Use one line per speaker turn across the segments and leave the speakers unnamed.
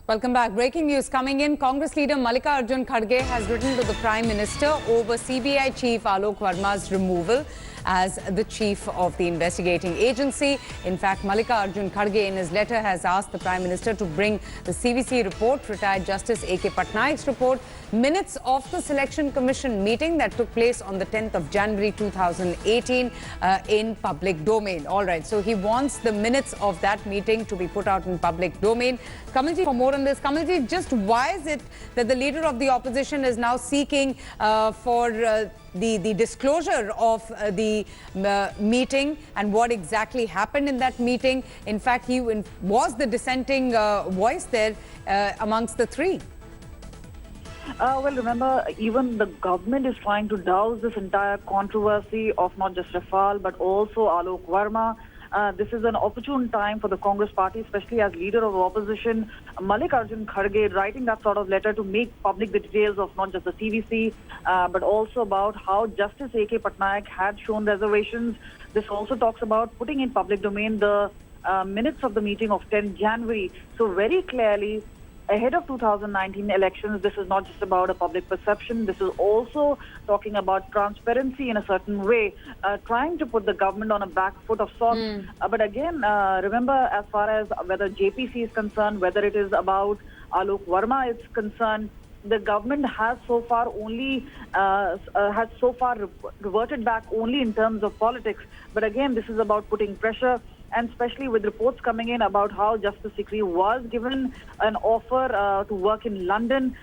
Welcome back. Breaking news coming in. Congress leader Mallikarjun Kharge has written to the Prime Minister over CBI Chief Alok Verma's removal as the chief of the investigating agency. In fact, Mallikarjun Kharge in his letter has asked the Prime Minister to bring the CVC report, retired Justice A.K. Patnaik's report, minutes of the Selection Commission meeting that took place on the 10th of January 2018 in public domain. All right, so he wants the minutes of that meeting to be put out in public domain. Kamalji, for more on this, Kamalji, just why is it that the leader of the opposition is now seeking for the disclosure of the meeting and what exactly happened in that meeting? In fact, he was the dissenting voice there amongst the three.
Well, remember, even the government is trying to douse this entire controversy of not just Rafale, but also Alok Verma. This is an opportune time for the Congress party, especially as leader of the opposition, Mallikarjun Kharge, writing that sort of letter to make public the details of not just the CVC, but also about how Justice A.K. Patnaik had shown reservations. This also talks about putting in public domain the minutes of the meeting of 10 January. So very clearly, ahead of 2019 elections, this is not just about a public perception. This is also talking about transparency in a certain way, trying to put the government on a back foot of sorts. But again, remember, as far as whether JPC is concerned, whether it is about Alok Verma is concerned, the government has so far only reverted back only in terms of politics. But again, this is about putting pressure. And especially with reports coming in about how Justice Sikri was given an offer to work in London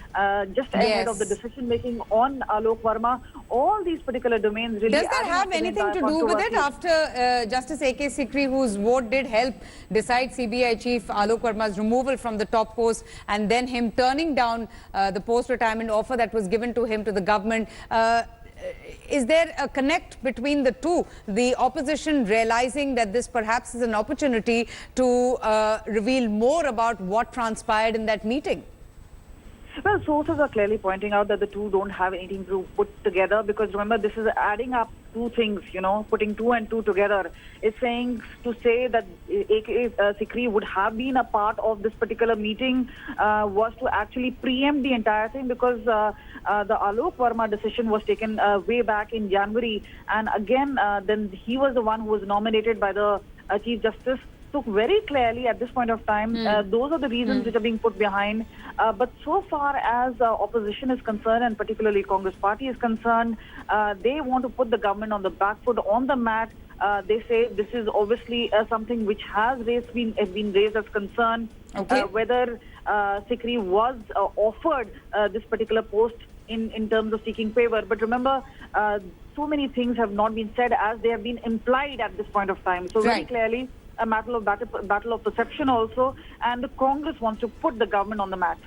just ahead of the decision-making on Alok Verma. All these particular domains really...
Does that have anything to do with it after Justice A.K. Sikri, whose vote did help decide CBI Chief Alok Verma's removal from the top post and then him turning down the post-retirement offer that was given to him to the government? Is there a connect between the two? The opposition realizing that this perhaps is an opportunity to reveal more about what transpired in that meeting?
Well, sources are clearly pointing out that the two don't have anything to put together, because remember, this is adding up two things, you know, putting two and two together. It's saying to say that A.K. Sikri would have been a part of this particular meeting was to actually preempt the entire thing, because the Alok Verma decision was taken way back in January. And again, then he was the one who was nominated by the Chief Justice. So very clearly at this point of time, those are the reasons which are being put behind. But so far as opposition is concerned, and particularly Congress party is concerned, they want to put the government on the back foot, on the mat. They say this is obviously something which has been raised as concern, whether Sikri was offered this particular post in terms of seeking favor. But remember, so many things have not been said as they have been implied at this point of time. So very clearly, a battle of perception also, and the Congress wants to put the government on the mat.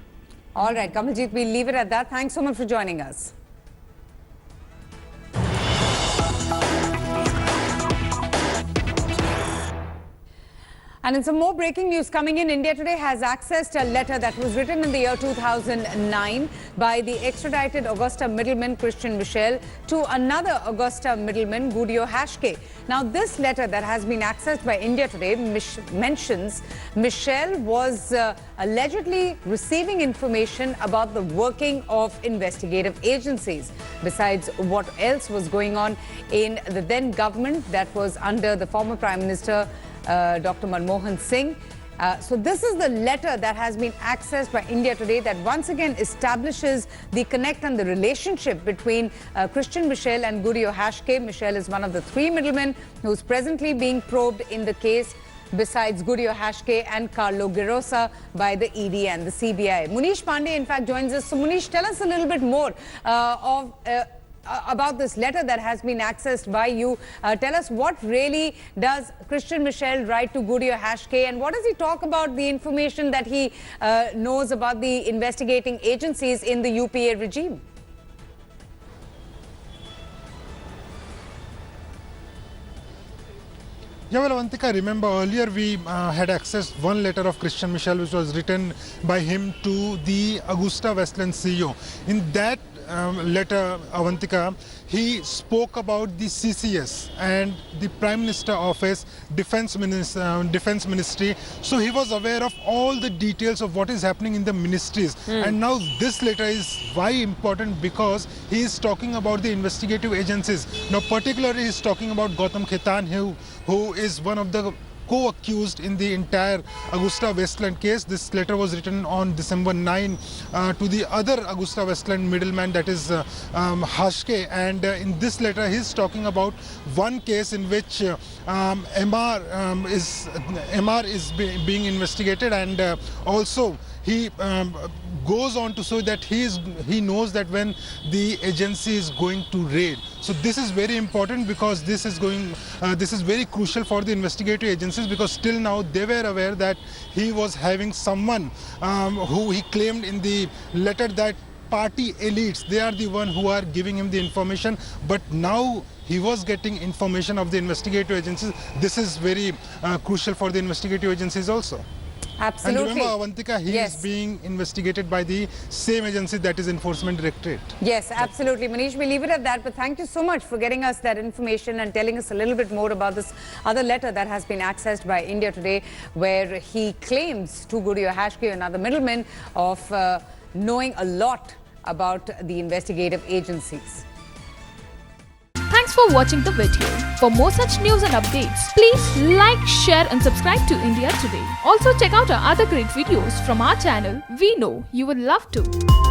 All right, Kamaljit, we'll leave it at that. Thanks so much for joining us. And in some more breaking news coming in, India today has accessed a letter that was written in the year 2009 by the extradited Augusta middleman Christian Michel to another Augusta middleman, Gudio Hashke. Now, this letter that has been accessed by India today mentions Michel was allegedly receiving information about the working of investigative agencies, besides what else was going on in the then government that was under the former Prime Minister Dr. Manmohan Singh. So this is the letter that has been accessed by India today that once again establishes the connect and the relationship between Christian Michel and Gudio Hashke. Michel is one of the three middlemen who's presently being probed in the case, besides Gudio Hashke and Carlo Girosa by the ED and the CBI. Munish Pandey, in fact, joins us. So Munish, tell us a little bit more about this letter that has been accessed by you. Tell us, what really does Christian Michel write to Gudio Hashke, and what does he talk about the information that he knows about the investigating agencies in the UPA regime?
Yeah, well, Avantika, remember earlier we had accessed one letter of Christian Michel which was written by him to the Augusta Westland CEO. In that letter, Avantika, he spoke about the CCS and the Prime Minister Office, Defence Ministry. So he was aware of all the details of what is happening in the ministries. And now this letter is why important, because he is talking about the investigative agencies. Now particularly he is talking about Gautam Khaitan, who is one of the co-accused in the entire Augusta Westland case. This letter was written on December 9 to the other Augusta Westland middleman, that is Hashke, and in this letter he is talking about one case in which MR is being investigated, and also he goes on to say that he knows that when the agency is going to raid. So this is very important, because this is very crucial for the investigative agencies, because till now they were aware that he was having someone who he claimed in the letter that party elites, they are the one who are giving him the information, but now he was getting information of the investigative agencies. This is very crucial for the investigative agencies also.
Absolutely.
And remember, Avantika, he is being investigated by the same agency, that is Enforcement Directorate.
Yes, absolutely. Manish, we leave it at that. But thank you so much for getting us that information and telling us a little bit more about this other letter that has been accessed by India Today, where he claims to Guriyo Hashke, another middleman, of knowing a lot about the investigative agencies.
Thanks for watching the video. For more such news and updates, please like, share and subscribe to India Today. Also check out our other great videos from our channel. We know you would love to.